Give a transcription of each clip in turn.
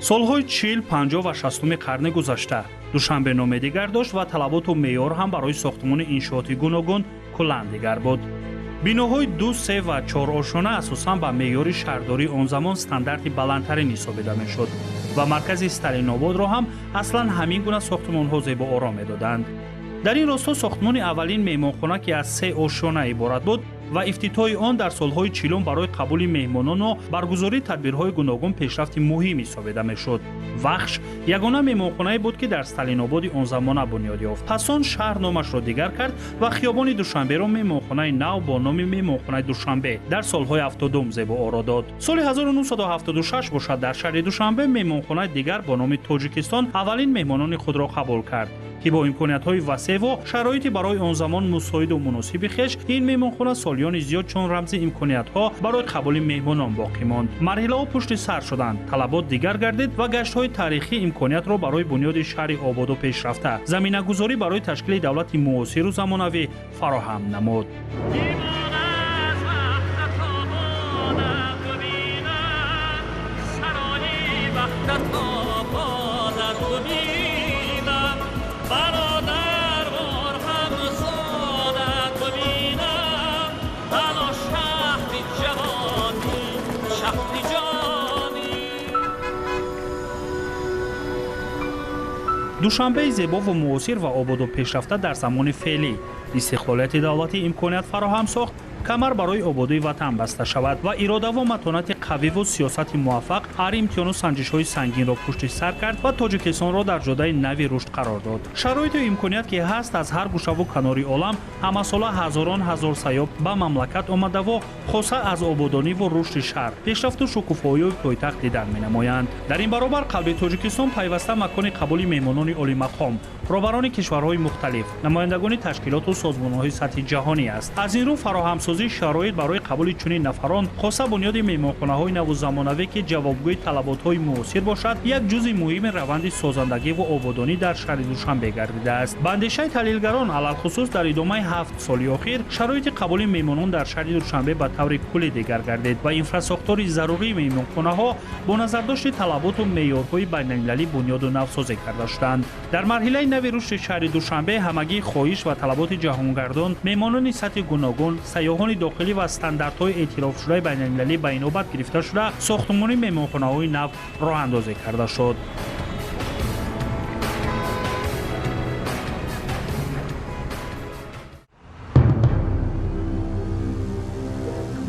солҳои 40, 50 ва 60 қарни гузашта душанбе номе дигар дошт ва талаботу меъёр ҳам барои сохтмони иншооти гуногун куллан дигар буд. биноҳои 2, 3 ва 4 ошона асосан ба меъёри шаҳрдории он замон стандарти баландтарин ҳисобида мешуд ва маркази Сталинободро ҳам аслан ҳамин гуна сохтмонҳо зебооро медоданд. дар ин росто сохтмони аввалин меҳмонхона ки аз 3 ошона иборат буд ва ифтитоҳи он дар солҳои 40 барои қабули меҳмонону баргузории тадбирҳои гуногун пешрафти муҳим ҳисобида мешуд. вахш ягона меҳмонхонае буд ки дар Сталинободи он замона бунёд ёфт. пас он шаҳр номашро дигар кард ва хиёбони Душанберо меҳмонхонаи нав бо номи меҳмонхонаи Душанбе дар солҳои 70 зебооро дод. соли 1976 бошад дар шаҳри Душанбе меҳмонхонаи дигар бо номи Тоҷикистон аввалин меҳмонони худро қабул кард ки бо имкониятҳои васеъу шароити барои он замон мусоиду муносиби хеш ин меҳмонхона солиёни зиёд чун рамзи имкониятҳо барои қабули меҳмонон боқӣ монд. марҳилаҳо пушти сар шуданд, талабот дигар гардид ва гаштҳои таърихӣ имкониятро барои бунёди шаҳри ободу пешрафта заминагузорӣ барои ташкили давлати муосиру замонавӣ фароҳам намуд. душанбеи зебову муосир ва ободу пешрафта дар замони феълӣ истиқлолияти давлатӣ имконият фароҳам сохт камар барои ободии ватан баста шавад ва ирода ва матонати қавиву сиёсати муваффақ ҳар имтиҳону санҷишҳои сангинро пушти сар кард ва Тоҷикистонро дар ҷодаи нави рушд қарор дод. шароиту имконият ки ҳаст аз ҳар гӯшаву канори олам ҳамасола ҳазорон ҳазор сайёҳ ба мамлакат омадаву хоса аз ободониву рушди шаҳр пешрафту шукуфоии пойтахт дидан менамоянд. дар ин баробар қалби Тоҷикистон пайваста макони қабули меҳмонони олимақом, роҳбарони кишварҳои мухталиф, намояндагони ташкилоту созмонҳои сатҳи ҷаҳонӣ аст. аз ин рӯ фароҳамсозии шароит барои қабули чунин нафарон хоса бунёди меҳмонхонаҳои наву замонавӣ ки ҷавобгӯи талаботҳои муосир бошад як ҷузъи муҳими раванди созандагиву ободонӣ дар шаҳри Душанбе гардидааст. ба андешаи таҳлилгарон алалхусус дар идомаи 7 соли охир шароити қабули меҳмонон дар шаҳри Душанбе ба таври куллӣ дигар гардид ва инфраструктури зарурии меҳмонхонаҳо бо назардошти талаботу меъёрҳои байналмилалӣ бунёду навсозӣ карда шуданд. дар марҳилаи нави рушди шаҳри Душанбе ҳамагии хоҳиш ва талаботи ҷаҳонгардон меҳмонони сатҳи гуногун, сайёҳони дохилӣ ва стандартҳои эътирофшудаи байналмилалӣ ба инобат гирифта шуда сохтмони меҳмонхонаҳои нав роҳандозӣ карда шуд.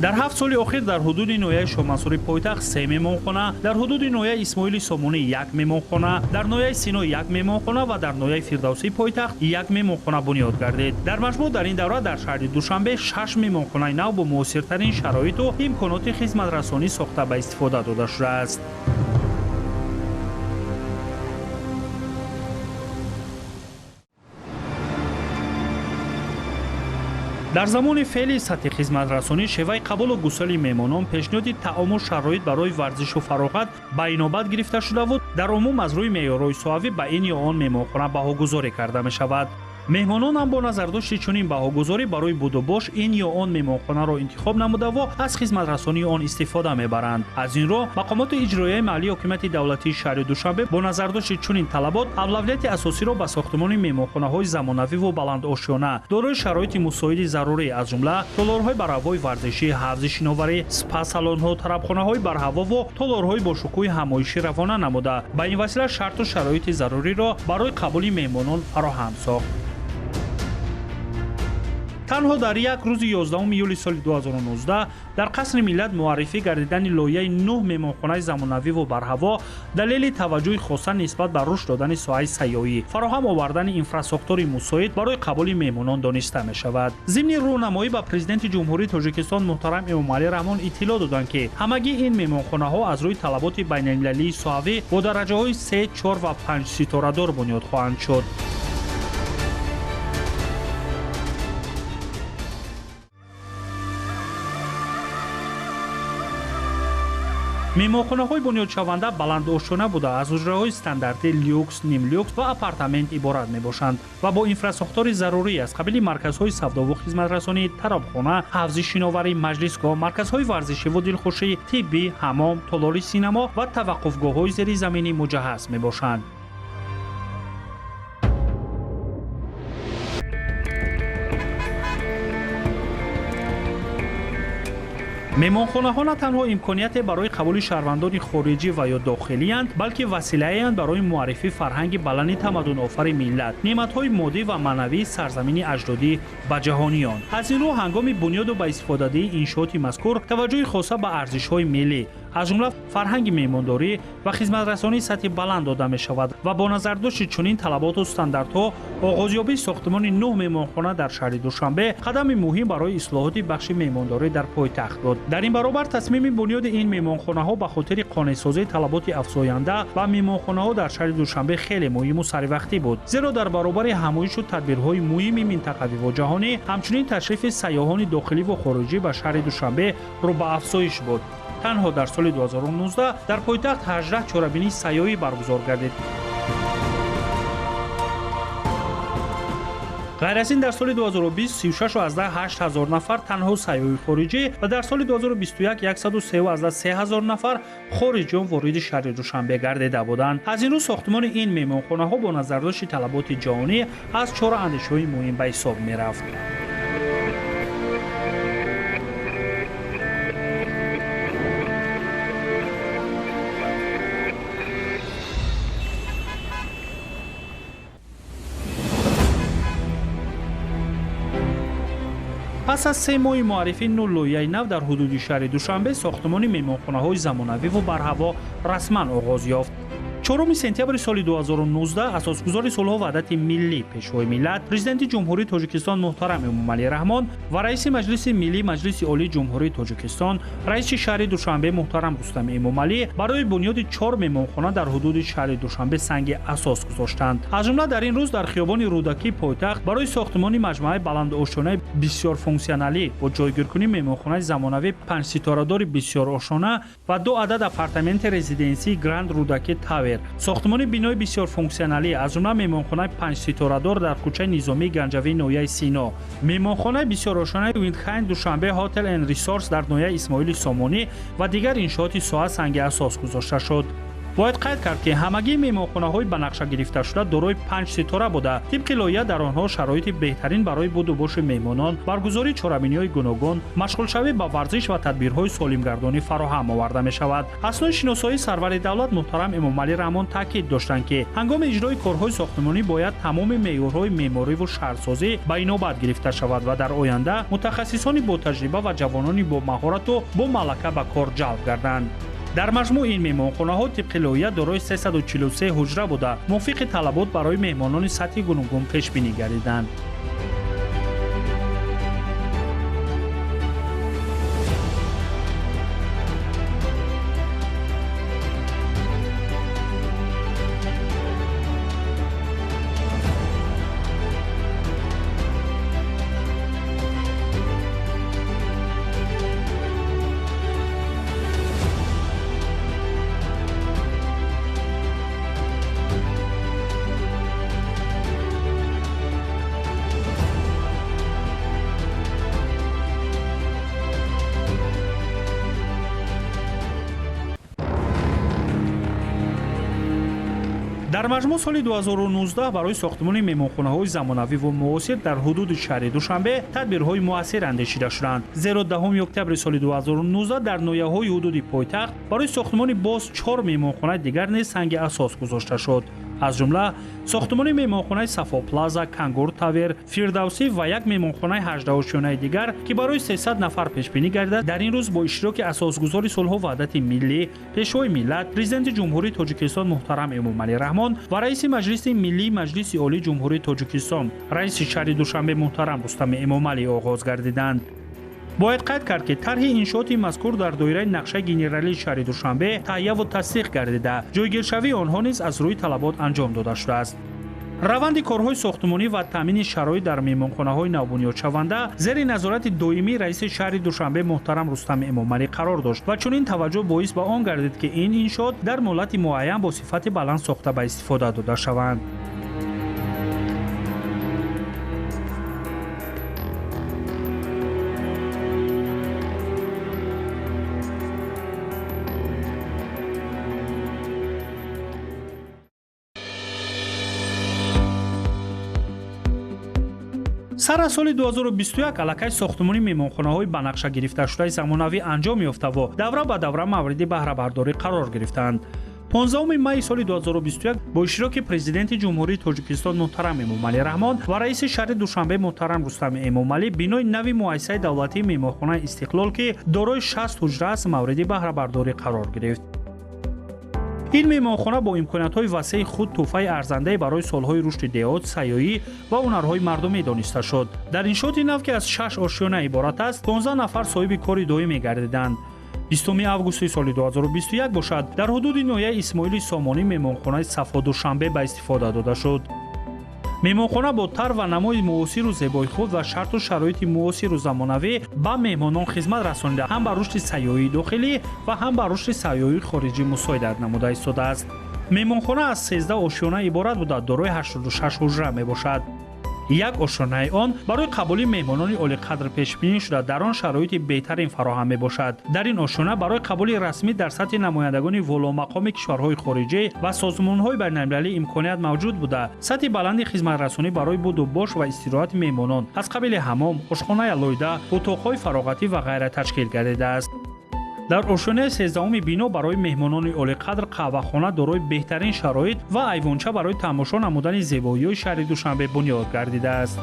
дар 7 соли охир дар ҳудуди ноҳияи шоҳмансури пойтахт 3 меҳмонхона, дар ҳудуди ноҳияи Исмоили Сомонӣ 1 меҳмонхона, дар ноҳияи Сино 1 меҳмонхона ва дар ноҳияи Фирдавсии пойтахт 1 меҳмонхона бунёд гардид. дар маҷмӯъ дар ин давра дар шаҳри Душанбе 6 меҳмонхонаи нав бо муосиртарин шароиту имконоти хизматрасонӣ сохта ба истифода дода шудааст. дар замони феъли сатҳи хизматрасонӣ шеваи қабулу гусали меҳмонон пешниҳоди таому шароит барои варзишу фароғат ба инобат гирифта шудаву дар умум аз рӯи меъёрҳои соҳавӣ ба ин ё он меҳмонхона баҳогузорӣ карда мешавад. меҳмонон ҳам бо назардошти чунин баҳогузорӣ барои буду бош ин ё он меҳмонхонаро интихоб намудаву аз хизматрасонии он истифода мебаранд. аз ин роҳ мақомоти иҷроияи маҳаллии ҳокимияти давлатии шаҳри Душанбе бо назардошти чунин талабот авлавияти асосиро ба сохтмони меҳмонхонаҳои замонавиву баландошёна дорои шароити мусоиди зарурӣ аз ҷумла толорҳои бар ҳавои варзишӣ, ҳавзи шиноварӣ, спа-салонҳо, тарабхонаҳои бар ҳавову толорҳои бо шукӯҳи ҳамоишӣ равона намуда ба ин васила шарту шароити заруриро барои қабули меҳмонон фароҳам сохт. танҳо дар як рӯзи 11 июли соли 2019 дар қасри миллат муаррифӣ гардидани лоиҳаи 9 меҳмонхонаи замонавиву барҳаво далели таваҷҷӯҳи хоса нисбат ба рушд додани соҳаи сайёҳӣ, фароҳам овардани инфраструктури мусоид барои қабули меҳмонон дониста мешавад. зимни рӯнамоӣ ба президенти ҷумҳурии Тоҷикистон муҳтарам Эмомалӣ Раҳмон иттилоъ доданд ки ҳамагии ин меҳмонхонаҳо аз рӯи талаботи байналмилалии соҳавӣ бо дараҷаҳои 3, 4 ва 5 ситорадор бунёд хоҳанд шуд. меҳмонхонаҳои бунёдшаванда баландошона буда аз ҳуҷраҳои стандарти люкс, нимлюкс ва апартамент иборат мебошанд ва бо инфраструктури зарурӣ аз қабили марказҳои савдову хизматрасонӣ, тарабхона, ҳавзи шиноварӣ, маҷлисгоҳ, марказҳои варзишиву дилхушӣ, тиббӣ, ҳаммом, толори синемо ва таваққуфгоҳҳои зеризаминӣ муҷаҳҳаз мебошанд. меҳмонхонаҳо на танҳо имконияте барои қабули шаҳрвандони хориҷӣ ва ё дохилиянд, балки василаеанд барои муаррифии фарҳанги баланди тамаддунофари миллат, неъматҳои моддӣ ва маънавии сарзамини аҷдодӣ ба ҷаҳониён. аз ин рӯ ҳангоми бунёду ба истифодадии иншооти мазкур таваҷҷӯҳи хоса ба арзишҳои миллӣ, аз ҷумла фарҳанги меҳмондорӣ ва хизматрасонии сатҳи баланд дода мешавад ва бо назардошти чунин талаботу стандартҳо оғозёбии сохтмони 9 меҳмонхона дар шаҳри Душанбе қадами муҳим барои ислоҳоти бахши меҳмондорӣ дар пойтахт буд. дар ин баробар тасмими бунёди ин меҳмонхонаҳо ба хотири қонеъсозии талаботи афзоянда ва меҳмонхонаҳо дар шаҳри Душанбе хеле муҳиму саривақтӣ буд, зеро дар баробари ҳамоишу тадбирҳои муҳими минтақавиву ҷаҳонӣ ҳамчунин ташрифи сайёҳони дохиливу хориҷӣ ба шаҳри Душанбе рӯ ба афзоиш буд. танҳо дар соли 2019 дар пойтахт 18 чорабинии сайёҳӣ баргузор гардид. ғайр аз ин дар соли 2020 36,8 ҳазор нафар танҳо сайёҳи хориҷӣ ва дар соли 2021 133,3 ҳазор нафар хориҷиён вориди шаҳри Душанбе гардида буданд. аз ин рӯ сохтмони ин меҳмонхонаҳо бо назардошти талаботи ҷаҳонӣ аз чораандешҳои муҳим ба ҳисоб мерафт. пас аз 3 моҳи муаррифии лоиҳаи нав дар ҳудуди шаҳри Душанбе, сохтмони меҳмонхонаҳои замонавиву барҳаво расман оғоз ёфт. 4 сентябри соли 2019 асосгузори сулҳу ваҳдати миллӣ, пешвои миллат, президенти ҷумҳурии Тоҷикистон муҳтарам Эмомалӣ Раҳмон ва раиси маҷлиси миллии Маҷлиси олии ҷумҳурии Тоҷикистон, раиси шаҳри Душанбе муҳтарам Рустами Эмомалӣ барои бунёди 4 меҳмонхона дар ҳудуди шаҳри Душанбе санги асос гузоштанд. аз ҷумла дар ин рӯз дар хиёбони Рӯдакии пойтахт барои сохтмони маҷмӯаи баландошонаи бисёрфунксионалӣ бо ҷойгиркунии меҳмонхонаи замонавии 5 ситорадори бисёрошона ва 2 адад апартаменти резиденсии Гранд Рӯдаки Тавер, сохтмони бинои бисёрфунксионалӣ аз ҷумла меҳмонхонаи 5 ситорадор дар кӯчаи Низомии Ганҷавии ноҳияи Сино, меҳмонхонаи бисёрошонаи Виндхайн Душанбе Ҳотел энд Ресорс дар ноҳияи Исмоили Сомонӣ ва дигар иншооти соҳа санги асос гузошта шуд. бояд қайд кард, ки ҳамагии меҳмонхонаҳои ба нақша гирифташуда дорои 5 ситора буда, тибқи лоиҳа дар онҳо шароити беҳтарин барои буду боши меҳмонон, баргузории чорабиниҳои гуногун, машғулшавӣ ба варзиш ва тадбирҳои солимгардонӣ фароҳам оварда мешавад. аснои шиносоии сарвари давлат муҳтарам Эмомалӣ Раҳмон таъкид доштанд, ки ҳангоми иҷрои корҳои сохтмонӣ бояд тамоми меъёрҳои меъмориву шаҳрсозӣ ба инобат гирифта шавад ва дар оянда мутахассисони ботаҷриба ва ҷавонони бомаҳорату бо малака ба кор ҷалб гарданд. дар маҷмӯъ ин меҳмонхонаҳо тибқи лоиҳа дорои 343 ҳуҷра буда, мувофиқи талабот барои меҳмонони сатҳи гуногун пешбинӣ гардиданд. дар маҷмӯъ соли 2019 барои сохтмони меҳмонхонаҳои замонавиву муосир дар ҳудуди шаҳри Душанбе тадбирҳои муассир андешида шуданд. зеро 10 октябри соли 2019 дар ноҳияҳои ҳудуди пойтахт барои сохтмони боз 4 меҳмонхонаи дигар низ санги асос гузошта шуд. аз ҷумла сохтмони меҳмонхонаи Сафо Плаза, Кангур Тавер, Фирдавсӣ ва як меҳмонхонаи 18-ошёнаи дигар, ки барои 300 нафар пешбинӣ гардид, дар ин рӯз бо иштироки асосгузори сулҳу ваҳдати миллӣ, пешвои миллат, президенти ҷумҳурии Тоҷикистон муҳтарам Эмомалӣ Раҳмон ва раиси маҷлиси миллии Маҷлиси олии ҷумҳурии Тоҷикистон, раиси шаҳри Душанбе муҳтарам Рустами Эмомалӣ оғоз гардиданд. бояд қайд кард, ки тарҳи иншооти мазкур дар доираи нақшаи генералии шаҳри Душанбе таҳияву тасдиқ гардида, ҷойгиршавии онҳо низ аз рӯи талабот анҷом дода шудааст. раванди корҳои сохтмонӣ ва таъмини шароит дар меҳмонхонаҳои навбунёдшаванда зери назорати доимии раиси шаҳри Душанбе муҳтарам Рустами Эмомалӣ қарор дошт ва чунин таваҷҷӯҳ боис ба он гардид, ки ин иншоот дар муҳлати муайян бо сифати баланд сохта ба истифода дода шаванд. сар аз соли 2021 аллакай сохтмони меҳмонхонаҳои ба нақша гирифташудаи замонавӣ анҷом ёфта ва давра ба давра мавриди баҳрабардорӣ қарор гирифтанд. 15 майи соли 2021 бо иштироки президенти ҷумҳурии Тоҷикистон муҳтарам Эмомалӣ Раҳмон ва раиси шаҳри Душанбе муҳтарам Рустами Эмомалӣ бинои нави муассисаи давлатии меҳмонхонаи Истиқлол, ки дорои 60 ҳуҷра аст, мавриди баҳрабардорӣ қарор гирифт. ин меҳмонхона бо имкониятҳои васеъи худ тӯҳфаи арзандае барои солҳои рушди деҳот, сайёҳӣ ва ҳунарҳои мардумӣ дониста шуд. дар иншооти нав, ки аз 6 ошёна иборат аст, 15 нафар соҳиби кори доимӣ гардиданд. 20 августи соли 2021 бошад, дар ҳудуди ноҳияи Исмоили Сомонӣ меҳмонхонаи Сафо Душанбе ба истифода дода шуд. меҳмонхона бо тар ва намои муосиру зебои худ ва шарту шароити муосиру замонавӣ ба меҳмонон хизмат расонида ҳам ба рушди сайёҳии дохилӣ ва ҳам ба рушди сайёҳии хориҷӣ мусоидат намуда истодааст. меҳмонхона аз 13 ошёна иборат буда дорои 86 ҳуҷра мебошад. як ошонаи он барои қабули меҳмонони олиқадр пешбинӣ шуда дар он шароити беҳтарин фароҳам мебошад. дар ин ошона барои қабули расмӣ дар сатҳи намояндагони воломақоми кишварҳои хориҷӣ ва созмонҳои байналмилалӣ имконият мавҷуд буда сатҳи баланди хизматрасонӣ барои буду бош ва истироҳати меҳмонон аз қабили ҳамом, ошхонаи алоҳида, утоқҳои фароғатӣ ва ғайра ташкил гардидааст. дар ошонаи 13 бино барои меҳмонони олиқадр қаҳвахона дорои беҳтарин шароит ва айвонча барои тамошо намудани зебоиҳои шаҳри Душанбе бунёд гардидааст.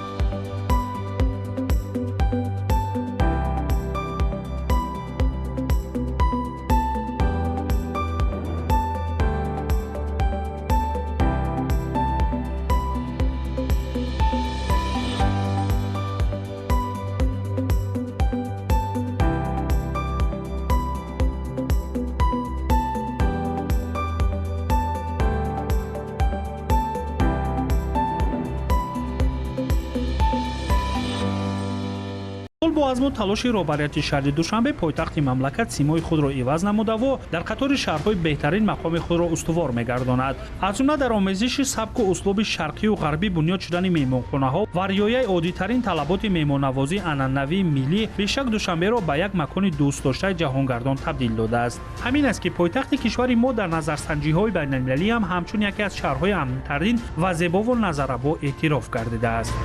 бо азму талоши роҳбарияти шаҳри Душанбе пойтахти мамлакат симои худро иваз намуда ва дар қатори шаҳрҳои беҳтарин мақоми худро устувор мегардонад. аз ҷумла дар омезиши сабку услуби шарқию ғарбӣ бунёд шудани меҳмонхонаҳо ва риояи оддитарин талаботи меҳмоннавозии анъанавии миллӣ бешак Душанберо ба як макони дӯстдоштаи ҷаҳонгардон табдил додааст. ҳамин аст, ки пойтахти кишвари мо дар назарсанҷиҳои байналмилалӣ ҳам ҳамчун яке аз шаҳрҳои амнтарин ва зебову назаррабо эътироф гардидааст.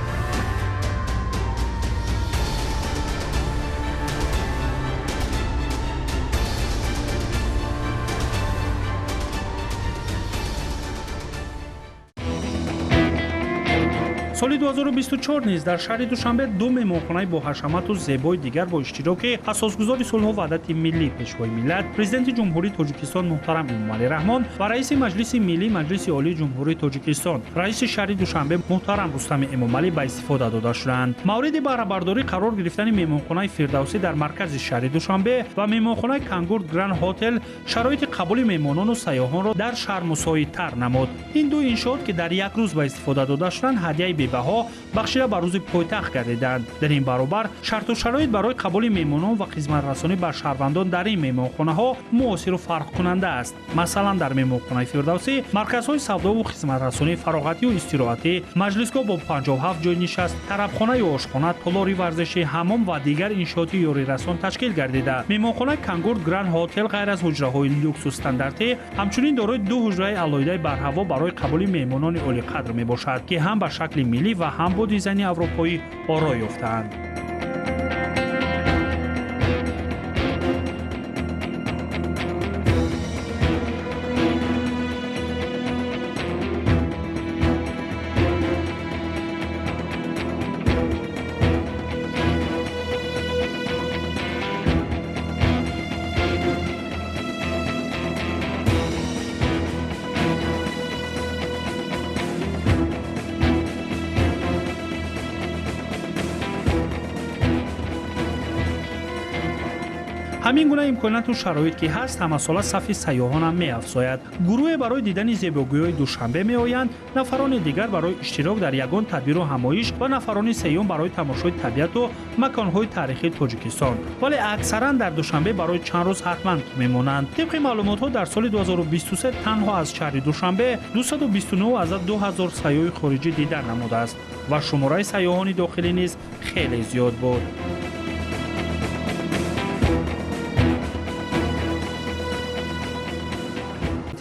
соли 2024 низ дар шаҳри Душанбе ду меҳмонхонаи боҳашамату зебои дигар бо иштироки асосгузори сулҳу ваҳдати миллӣ пешвои миллат президенти ҷумҳурии Тоҷикистон муҳтарам Эмомалӣ Раҳмон ва раиси маҷлиси миллӣ маҷлиси олии ҷумҳурии Тоҷикистон раиси шаҳри Душанбе муҳтарам Рустами Эмомалӣ ба истифода дода шуданд. мавриди баҳрабардорӣ қарор гирифтани меҳмонхонаи Фирдавсӣ дар маркази шаҳри Душанбе ва меҳмонхонаи Кангурт Гранд Ҳотел шароити қабули меҳмонону сайёҳонро дар шаҳр мусоидтар намуд. ин ду иншоот, ки дар як рӯз ба истифода дода шуданд, ҳадияи баҳо бахшида ба рӯзи пойтахт гардиданд. дар ин баробар шарту шароит барои қабули меҳмонон ва хизматрасонӣ ба шаҳрвандон дар ин меҳмонхонаҳо муосиру фарқкунанда аст. масалан, дар меҳмонхонаи Фирдавсӣ марказҳои савдову хизматрасонӣ, фароғатию истироҳатӣ, маҷлисгоҳ бо 57 ҷойи нишаст, тарабхонаю ошхона, толори варзишӣ, ҳаммом ва дигар иншооти ёрирасон ташкил гардида меҳмонхонаи Кангурт Гранд Ҳотел ғайр аз ҳуҷраҳои люксу стандартӣ ҳамчунин дорои ду ҳуҷраи алоҳидаи барҳаво барои қабули меҳмонони олиқадр мебошад, ки ҳам ба шакли миллӣ ва ҳам бо дизайни аврупоӣ оро ёфтаанд. ҳамин гуна имконияту шароит ки ҳаст ҳамасола сафи сайёҳонам меафзояд. Гурӯҳе барои дидани зебогиҳои душанбе меоянд, нафарони дигар барои иштирок дар ягон тадбиру ҳамоиш ва нафарони сеюм барои тамошои табиату маконҳои таърихии Тоҷикистон. Вале аксаран дар душанбе барои чанд рӯз ҳатман мемонанд. Тибқи маълумотҳо дар соли 2023 танҳо аз шаҳри Душанбе 229 аз 2000 сайёҳи хориҷӣ дидан намудааст ва шумораи сайёҳони дохилӣ низ хеле зиёд буд.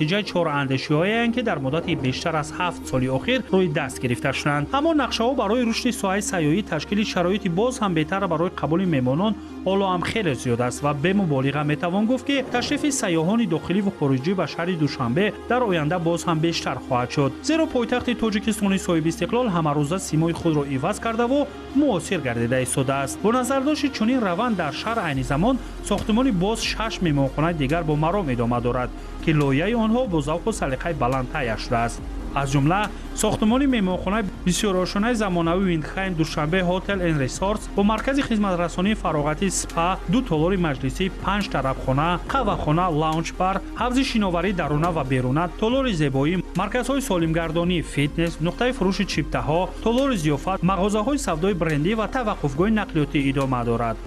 натиҷаи чораандешиҳоеанд ки дар муддати бештар аз 7 соли охир рӯи даст гирифта шуданд. аммо нақшаҳо барои рушди соҳаи сайёҳӣ ташкили шароити боз ҳам беҳтар барои қабули меҳмонон ҳоло ҳам хеле зиёд аст ва бемуболиға метавон гуфт ки ташрифи сайёҳони дохилӣ ва хориҷӣ ба шаҳри Душанбе дар оянда боз ҳам бештар хоҳад шуд. зеро пойтахти Тоҷикистони соҳиби истиқлол ҳамарӯза симои худро иваз кардаву муосир гардида истодааст. бо назардошти чунин раванд дар шаҳр айни замон сохтмони боз 6 меҳмонхонаи дигар бо маром идома дорад ки лоиҳаи онҳо бо завқу салиқаи баланд тайяр шудааст. аз ҷумла сохтмони меҳмонхонаи бисёрошонаи замонавии Виндхайм Душанбе Hotel and Resorts бо маркази хизматрасонии фароғатии спа, 2 толори маҷлисӣ, 5 тарабхона, қаҳвахона, лаунҷ-бар, ҳавзи шиноварӣ даруна ва беруна, толори зебоӣ, марказҳои солимгардонӣ, фитнес, нуқтаи фурӯши чиптаҳо, толори зиёфат, мағозаҳои савдои брендӣ ва таваққуфгоҳи нақлиётӣ идома дорад.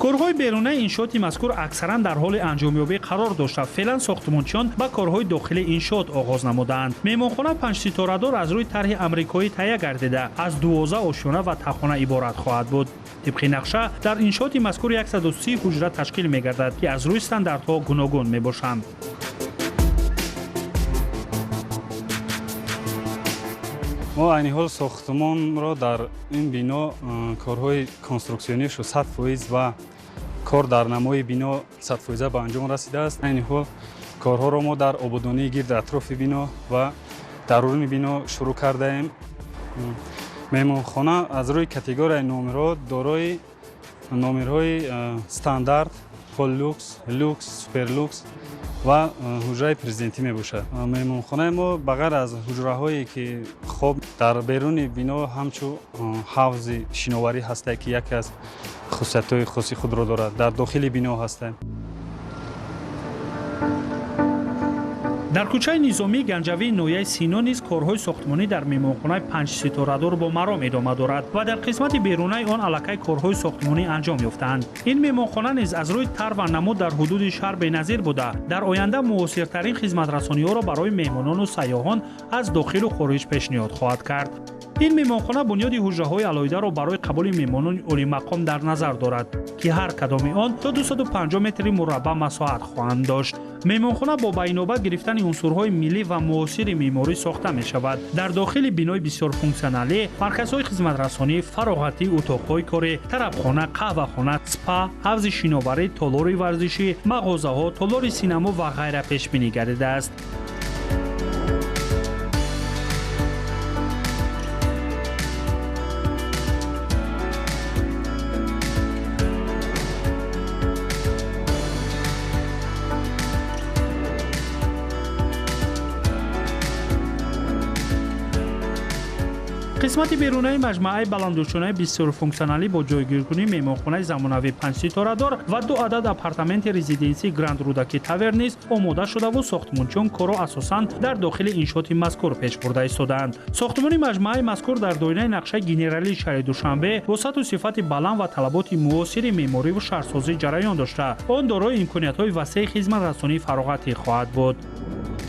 корҳои берунаи иншооти мазкур аксаран дар ҳоли анҷомёбӣ қарор дошта феълан сохтмончиён ба корҳои дохилии иншоот оғоз намуданд. меҳмонхона панҷситорадор аз рӯи тарҳи амрикоӣ таҳия гардида аз 12 ошёна ва таххона иборат хоҳад буд. тибқи нақша дар иншооти мазкур 130 ҳуҷра ташкил мегардад ки аз рӯи стандартҳо гуногун мебошанд. мо айни ҳол сохтмонро дар ин бино корҳои конструксионишу 100% ва кор дар намои бино 100% ба анҷом расидааст. айни ҳол корҳоро мо дар ободонии гирди атрофи бино ва даруни бино шурӯъ кардаем. меҳмонхона аз рӯи категорияи номерҳо дорои номерҳои стандарт, поллюкс, люкс, суперлюкс ва ҳуҷраи президентӣ мебошад. меҳмонхонаи мо ба ғайр аз ҳуҷраҳое ки хоб дар беруни бино ҳамчун ҳавзи шиноварӣ ҳастае ки яке аз хусусиятҳои хоси худро дорад, дар дохили бино ҳастаем. дар кӯчаи низомии ганҷавии ноҳияи Сино низ корҳои сохтмонӣ дар меҳмонхонаи 5-ситорадор бо маром идома дорад ва дар қисмати берунаи он аллакай корҳои сохтмонӣ анҷом ёфтаанд. ин меҳмонхона низ аз рӯи тар ва намуд дар ҳудуди шаҳр беназир буда дар оянда муосиртарин хизматрасониҳоро барои меҳмонону сайёҳон аз дохилу хориҷ пешниҳод хоҳад кард. ин меҳмонхона бунёди ҳуҷраҳои алоҳидаро барои қабули меҳмонони олимақом дар назар дорад ки ҳар кадоми он то 250 метри мураббаъ масоҳат хоҳанд дошт. меҳмонхона бо ба инобат гирифтани унсурҳои миллӣ ва муосири меъморӣ сохта мешавад. дар дохили бинои бисёрфунксионалӣ марказҳои хизматрасонӣ, фароғатӣ, утоқҳои корӣ, тарабхона, қаҳвахона, спа, ҳавзи шиноварӣ, толори варзишӣ, мағозаҳо, толори синамо ва ғайра пешбинӣ гардидааст. қисмати берунаи маҷмӯаи баландушонаи бисёрфунксионалӣ бо ҷойгиркунии меҳмонхонаи замонавии 5-ситорадор ва 2 адад апартаменти резиденсии Гранд Рудаки Тавер низ омода шудаву сохтмончиён корро асосан дар дохили иншооти мазкур пеш бурда истодаанд. сохтмони маҷмӯаи мазкур дар доираи нақшаи генералии шаҳри Душанбе бо сатҳу сифати баланд ва талаботи муосири меъмориву шаҳрсозӣ ҷараён дошта, он дорои имкониятҳои васеъи хизматрасонии фароғатӣ хоҳад буд.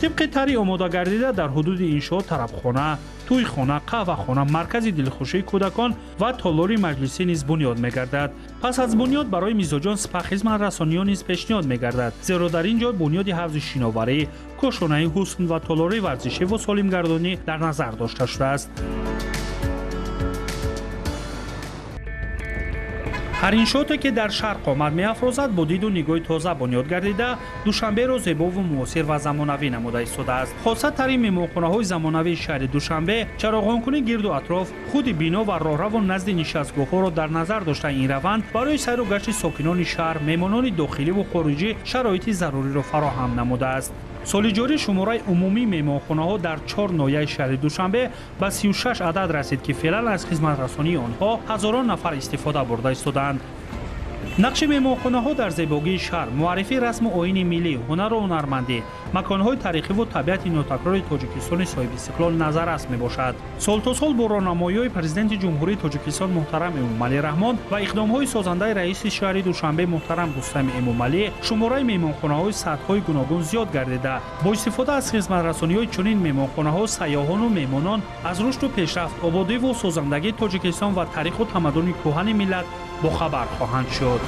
тибқи тари омода гардида дар ҳудуди иншоот тарабхона, тӯйхона, қаҳвахона, маркази дилхушии кӯдакон ва толори маҷлисӣ низ бунёд мегардад. пас аз бунёд барои мизоҷон спа хизматрасониён низ пешниҳод мегардад, зеро дар ин ҷо бунёди ҳавзи шиноварӣ, кӯшонаи ҳусн ва толори варзишӣ ва солимгардонӣ дар назар дошта шудааст. ҳар иншооте ки дар шарқ омад меафрозад бо диду нигоҳи тоза бунёд гардида душанберо зебову муосир ва замонавӣ намуда истодааст. хосатарин меҳмонхонаҳои замонавии шаҳри душанбе чароғонкунӣ гирду атроф худи бино ва роҳраву назди нишастгоҳҳоро дар назар дошта ин раванд барои сайру гашти сокинони шаҳр меҳмонони дохиливу хориҷӣ шароити заруриро фароҳам намудааст. соли ҷорӣ шумораи умумии меҳмонхонаҳо дар 4 ноҳияи шаҳри душанбе ба 36 адад расид ки феълан аз хизматрасонии онҳо ҳазорон нафар истифода бурда истоданд. нақши меҳмонхонаҳо дар зебогии шаҳр муаррифии расму оини миллӣ, ҳунару ҳунармандӣ, маконҳои тарихиву табиати нотакрори тоҷикистони соҳиби истиқлол назаррас мебошад. сол то сол бо роҳнамоиҳои президенти ҷумҳурии тоҷикистон муҳтарам эмомалӣ раҳмон ва иқдомҳои созандаи раиси шаҳри душанбе муҳтарам рустами эмомалӣ шумораи меҳмонхонаҳои сатҳҳои гуногун зиёд гардида бо истифода аз хизматрасониҳои чунин меҳмонхонаҳо сайёҳону меҳмонон аз рушду пешрафт ободиву созандагии тоҷикистон ва таъриху тамаддуни кӯҳани миллат бохабар хоҳанд шуд.